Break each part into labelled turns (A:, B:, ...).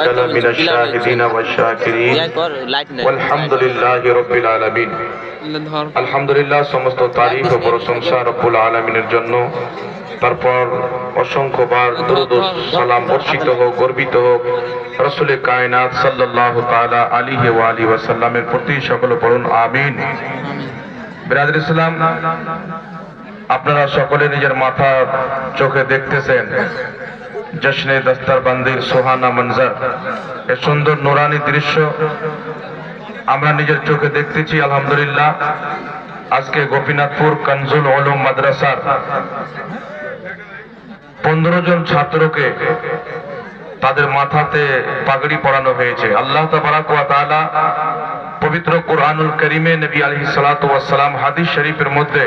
A: تعجل من الشاهدين والشاكرين والحمد لله رب العالمين আলহামদুলিল্লাহ সমস্ত তারিফ ও প্রশংসা রব্বুল আলামিনের জন্য। তারপর অসংখ্যবার দরুদ ও সালাম বর্ষিত হোক, গর্বিত হোক রাসূলে কায়নাত সাল্লাল্লাহু তাআলা আলাইহি ওয়া আলিহি ওয়াসাল্লামের প্রতি। সকলে পড়ুন আমিন। বিরাদর ইসলাম, আপনারা সকলে নিজের মাথা চোখে দেখতেছেন জশ্নে দস্তরবন্দির সুহানা মঞ্জর, এই সুন্দর নুরানি দৃশ্য আমরা নিজের চোখে দেখতেছি। আলহামদুলিল্লাহ, আজকে গোপীনাথপুর কানজুল উলুম মাদ্রাসার 15 জন ছাত্রকে তাদের মাথাতে পাগড়ি পরানো হয়েছে। আল্লাহ তাবারাক ওয়া তাআলা পবিত্র কুরআনুল কারীমে নবী আলাইহিস সালাতু ওয়াস সালাম হাদিস শরীফের মধ্যে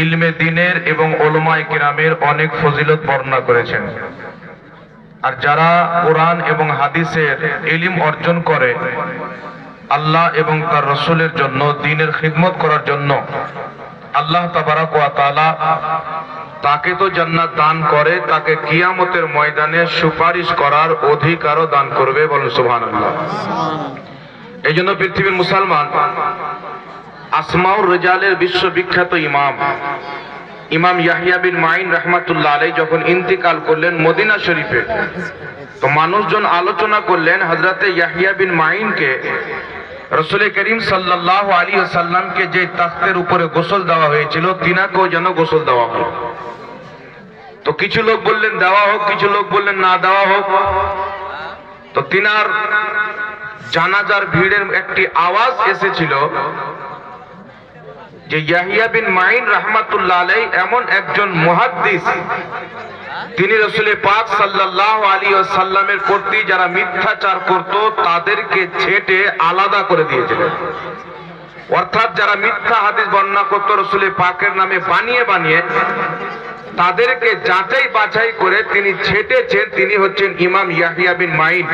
A: ইলমে দ্বীনের এবং উলামায়ে কিরামের অনেক ফজিলত বর্ণনা করেছেন। আর যারা কোরআন এবং হাদিসের ইলম অর্জন করে আল্লাহ এবং তার রাসূলের জন্য, দ্বীনের খিদমত করার জন্য, আল্লাহ তাবারাক ওয়া তাআলা তাকে তো জান্নাত দান করে, তাকে কিয়ামতের ময়দানে সুপারিশ করার অধিকারও দান করবে। বলুন সুবহানাল্লাহ। এই জন্য পৃথিবীর মুসলমান আসমাউর রিজালের বিশ্ববিখ্যাত ইমাম ইয়াহইয়া বিন মাইন রাহমাতুল্লাহ আলাইহি যখন ইন্তিকাল করলেন মদিনা শরীফে, তো মানুষজন আলোচনা করলেন হযরতে ইয়াহইয়া বিন মাইনকে রাসূল করিম সাল্লাল্লাহু আলাইহি ওয়াসাল্লামকে যে তাখতের উপরে গোসল দেওয়া হয়েছিল তিনাকেও যেন গোসল দেওয়া হোক। তো কিছু লোক বললেন দেওয়া হোক, কিছু লোক বললেন না দেওয়া হোক। তো তিনার জানাজার ভিড়ের একটি আওয়াজ এসেছিল যে ইয়াহইয়া বিন মাইন রাহমাতুল্লাহ আলাইহি এমন একজন মুহাদ্দিস, তিনি রাসূল পাক সাল্লাল্লাহু আলাইহি ওয়াসাল্লামের প্রতি যারা মিথ্যাচার করত তাদেরকে ছেটে আলাদা করে দিয়েছিলেন। অর্থাৎ যারা মিথ্যা হাদিস বর্ণনা করত রাসূল পাকের নামে বানিয়ে বানিয়ে, তাদেরকে যাচাই বাছাই করে তিনি ছেটেছেন। তিনি হচ্ছেন ইমাম ইয়াহইয়া বিন মাইন।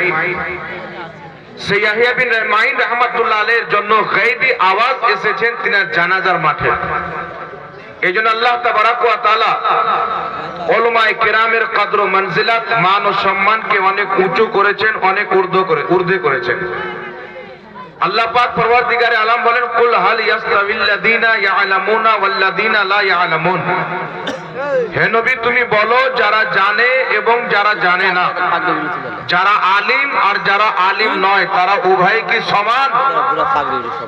A: সেই ইয়াহইয়া বিন মাইন রাহমাতুল্লাহ আলাইহির জন্য গায়বী আওয়াজ এসেছেন তিনার জানাজার মাঠে। এইজন্য আল্লাহ তাবারাক ওয়া তাআলা উলামায়ে কিরামের কদর ও মনজিলাত, মান ও সম্মানকে অনেক উঁচু করেছেন, অনেক ঊর্ধ্বে করেছেন। আল্লাহ পাক পরওয়ারদিগারে আলম বলেন, কুল হাল ইয়াস্তাবিল্লাযীনা ইয়ালামুনা ওয়াল্লাযীনা লা ইয়ালামুন। হে নবী তুমি বলো, যারা জানে এবং যারা জানে না, যারা আলিম আর যারা আলিম নয়, তারা উভয় কি সমান?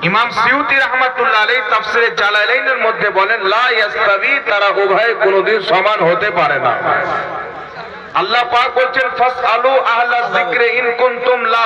A: ইমাম সিউতি রাহমাতুল্লাহ আলাইহি তাফসিরে জালালাইনের মধ্যে বলেন, লা ইয়াস্তাবি, তারা উভয় কোনোদিন সমান হতে পারে না। আল্লাহ পাক বলছেন, ফাসআলু আহলা যিকরি ইন কুনতুম লা